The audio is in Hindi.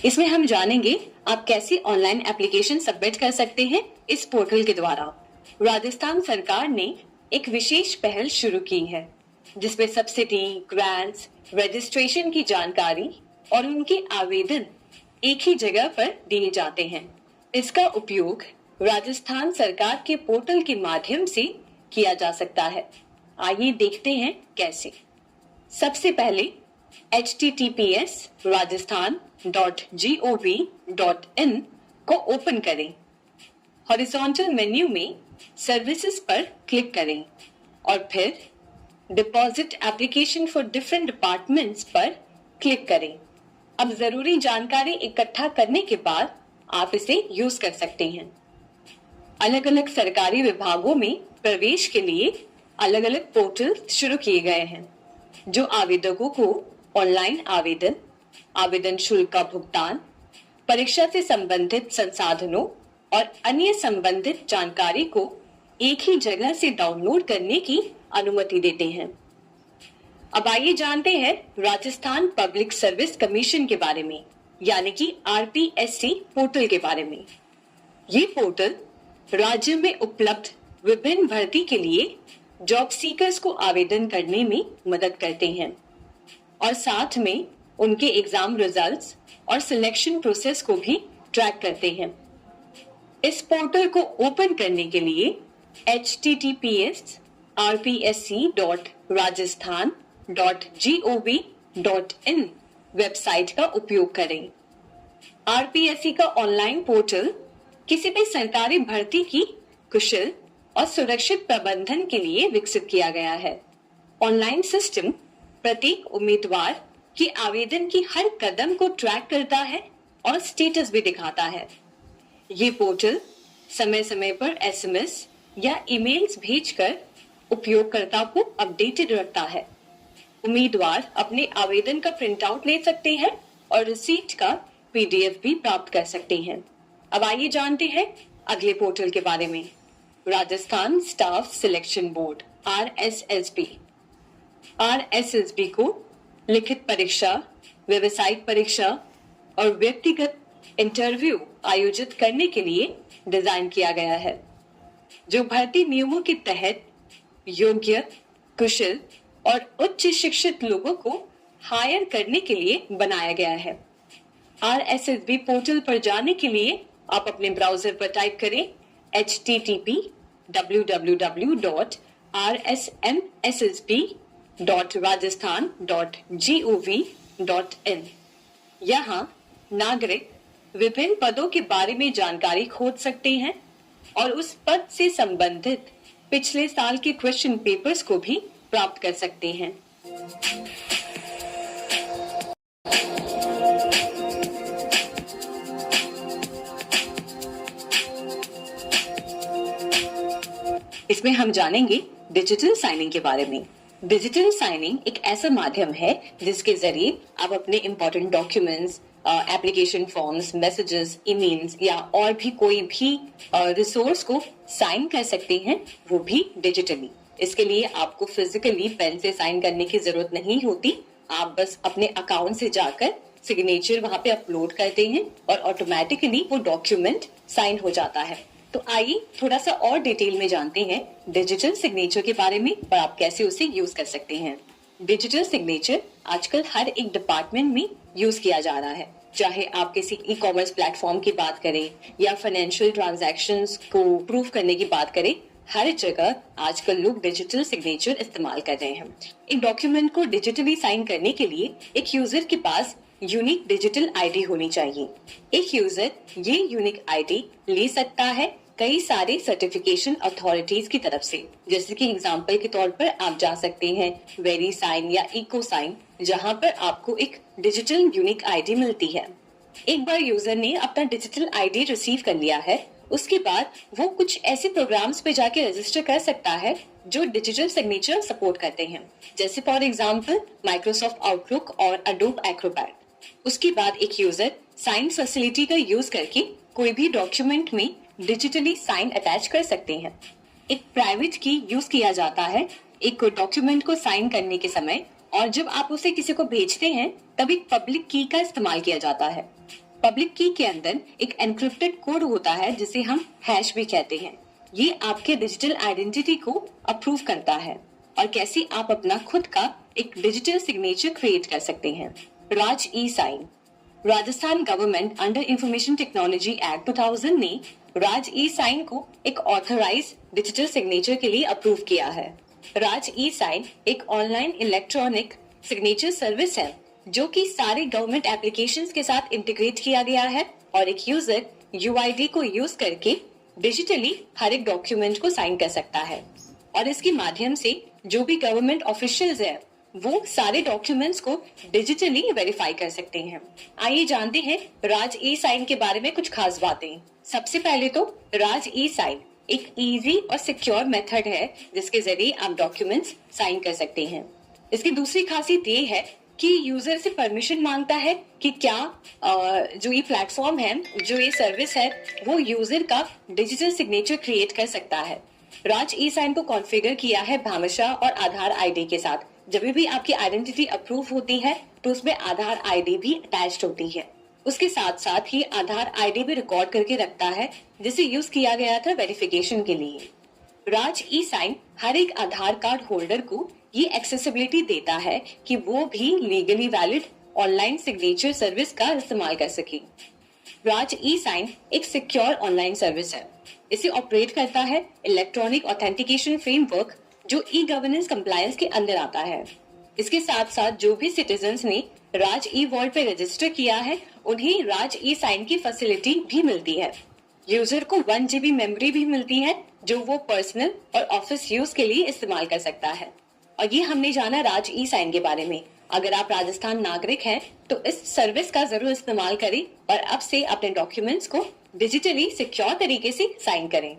इसमें हम जानेंगे आप कैसे ऑनलाइन एप्लीकेशन सबमिट कर सकते हैं इस पोर्टल के द्वारा। राजस्थान सरकार ने एक विशेष पहल शुरू की है जिसमें सब्सिडी, ग्रांट्स, रजिस्ट्रेशन की जानकारी और उनके आवेदन एक ही जगह पर दिए जाते हैं। इसका उपयोग राजस्थान सरकार के पोर्टल के माध्यम से किया जा सकता है। आइए देखते हैं कैसे। सबसे पहले https://rajasthan.gov.in को ओपन करें। हॉरिजॉन्टल मेन्यू में सर्विसेज पर क्लिक करें और फिर deposit application for different departments पर क्लिक करें। अब जरूरी जानकारी इकट्ठा करने के बाद आप इसे यूज कर सकते हैं। अलग अलग सरकारी विभागों में प्रवेश के लिए अलग अलग पोर्टल शुरू किए गए हैं जो आवेदकों को ऑनलाइन आवेदन, आवेदन शुल्क का भुगतान, परीक्षा से संबंधित संसाधनों और अन्य संबंधित जानकारी को एक ही जगह से डाउनलोड करने की अनुमति देते हैं। अब आइए जानते हैं राजस्थान पब्लिक सर्विस कमीशन के बारे में, यानी कि RPSC पोर्टल के बारे में। ये पोर्टल राज्य में उपलब्ध विभिन्न भर्ती के लिए जॉब सीकर्स को आवेदन करने में मदद करते हैं और साथ में उनके एग्जाम रिजल्ट्स और सिलेक्शन प्रोसेस को भी ट्रैक करते हैं। इस पोर्टल को ओपन करने के लिए https://rajasthan.gov.in वेबसाइट का उपयोग करें। RPSC का ऑनलाइन पोर्टल किसी भी सरकारी भर्ती की कुशल और सुरक्षित प्रबंधन के लिए विकसित किया गया है। ऑनलाइन सिस्टम प्रत्येक उम्मीदवार के आवेदन की हर कदम को ट्रैक करता है और स्टेटस भी दिखाता है। ये पोर्टल समय समय पर SMS या ईमेल्स भेजकर उपयोगकर्ता को अपडेटेड रखता है। उम्मीदवार अपने आवेदन का प्रिंट आउट ले सकते हैं और रिसीट का PDF भी प्राप्त कर सकते हैं। अब आइए जानते हैं अगले पोर्टल के बारे में। Rajasthan staff selection board RSSB को लिखित परीक्षा, व्यावसायिक परीक्षा और व्यक्तिगत इंटरव्यू आयोजित करने के लिए डिजाइन किया गया है, जो भर्ती नियमों के तहत योग्य, कुशल और उच्च शिक्षित लोगों को हायर करने के लिए बनाया गया है। RSSB पोर्टल पर जाने के लिए आप अपने ब्राउजर पर टाइप करें http://www.rssb.rajasthan.gov.in। यहाँ नागरिक विभिन्न पदों के बारे में जानकारी खोज सकते हैं और उस पद से संबंधित पिछले साल के क्वेश्चन पेपर्स को भी प्राप्त कर सकते हैं। इसमें हम जानेंगे डिजिटल साइनिंग के बारे में। डिजिटल साइनिंग एक ऐसा माध्यम है जिसके जरिए आप अपने important documents, application forms, messages, emails या और भी कोई भी रिसोर्स को साइन कर सकते हैं, वो भी डिजिटली। इसके लिए आपको फिजिकली पेन से साइन करने की जरूरत नहीं होती। आप बस अपने अकाउंट से जाकर सिग्नेचर वहां पे अपलोड करते हैं और ऑटोमेटिकली वो डॉक्यूमेंट साइन हो जाता है। तो आइए थोड़ा सा और डिटेल में जानते हैं डिजिटल सिग्नेचर के बारे में और आप कैसे उसे यूज कर सकते हैं। डिजिटल सिग्नेचर आजकल हर एक डिपार्टमेंट में यूज किया जा रहा है, चाहे आप किसी ई-कॉमर्स प्लेटफॉर्म की बात करें या फाइनेंशियल ट्रांजैक्शंस को प्रूव करने की बात करें, हर जगह आजकल लोग डिजिटल सिग्नेचर इस्तेमाल कर रहे हैं। एक डॉक्यूमेंट को डिजिटली साइन करने के लिए एक यूजर के पास यूनिक डिजिटल आईडी होनी चाहिए। एक यूजर ये यूनिक आईडी ले सकता है कई सारे सर्टिफिकेशन अथॉरिटीज की तरफ से, जैसे कि एग्जाम्पल के तौर पर आप जा सकते हैं वेरी साइन या इको साइन, जहां पर आपको एक डिजिटल यूनिक आईडी मिलती है। एक बार यूजर ने अपना डिजिटल आईडी रिसीव कर लिया है, उसके बाद वो कुछ ऐसे प्रोग्राम्स पे जाके रजिस्टर कर सकता है जो डिजिटल सिग्नेचर सपोर्ट करते हैं, जैसे फॉर एग्जाम्पल माइक्रोसॉफ्ट आउटलुक और अडोब एक्रोबैट। उसके बाद एक यूजर साइन फैसिलिटी का यूज करके कोई भी डॉक्यूमेंट में डिजिटली साइन अटैच कर सकते हैं। एक प्राइवेट की यूज किया जाता है एक डॉक्यूमेंट को साइन करने के समय, और जब आप उसे किसी को भेजते हैं तब एक पब्लिक की का इस्तेमाल किया जाता है। पब्लिक की के अंदर एक एनक्रिप्टेड कोड होता है जिसे हम हैश भी कहते हैं। ये आपके डिजिटल आइडेंटिटी को अप्रूव करता है और कैसे आप अपना खुद का एक डिजिटल सिग्नेचर क्रिएट कर सकते हैं। Raj e sign. Rajasthan government under information technology act 2000 ने राज ई साइन को एक ऑथराइज डिजिटल सिग्नेचर के लिए अप्रूव किया है। राज ई साइन एक ऑनलाइन इलेक्ट्रॉनिक सिग्नेचर सर्विस है जो कि सारे गवर्नमेंट एप्लीकेशंस के साथ इंटीग्रेट किया गया है और एक यूजर यूआईडी को यूज करके डिजिटली हर एक डॉक्यूमेंट को साइन कर सकता है और इसके माध्यम से जो भी गवर्नमेंट ऑफिशियल्स है वो सारे डॉक्यूमेंट्स को डिजिटली वेरीफाई कर सकते हैं। आइए जानते हैं राज ई साइन के बारे में कुछ खास बातें। सबसे पहले तो राज ई साइन एक इजी और सिक्योर मेथड है जिसके जरिए आप डॉक्यूमेंट्स साइन कर सकते हैं। इसकी दूसरी खासियत ये है कि यूजर से परमिशन मांगता है कि क्या जो ये प्लेटफॉर्म है, जो ये सर्विस है, वो यूजर का डिजिटल सिग्नेचर क्रिएट कर सकता है। राज ई साइन को कॉन्फ़िगर किया है भामाशाह और आधार आईडी के साथ। जब भी आपकी आइडेंटिटी अप्रूव होती है तो उसमें आधार आईडी भी अटैच्ड होती है। उसके साथ साथ ही आधार आईडी भी रिकॉर्ड करके रखता है जिसे यूज किया गया था वेरिफिकेशन के लिए। राज ई साइन हर एक आधार कार्ड होल्डर को ये एक्सेसिबिलिटी देता है कि वो भी legally valid online signature service का इस्तेमाल कर सके। राज ई साइन एक सिक्योर ऑनलाइन सर्विस है। इसे ऑपरेट करता है इलेक्ट्रॉनिक ऑथेंटिकेशन फ्रेमवर्क जो ई गवर्नेंस कंप्लायंस के अंदर आता है। इसके साथ साथ जो भी सिटीजन्स ने राज ई वॉल्ट पे रजिस्टर किया है उन्हें राज ई साइन की फैसिलिटी भी मिलती है। यूजर को 1 GB मेमोरी भी मिलती है जो वो पर्सनल और ऑफिस यूज के लिए इस्तेमाल कर सकता है। और ये हमने जाना राज ई साइन के बारे में। अगर आप राजस्थान नागरिक हैं तो इस सर्विस का जरूर इस्तेमाल करें और अब से अपने डॉक्यूमेंट्स को डिजिटली सिक्योर तरीके से साइन करें।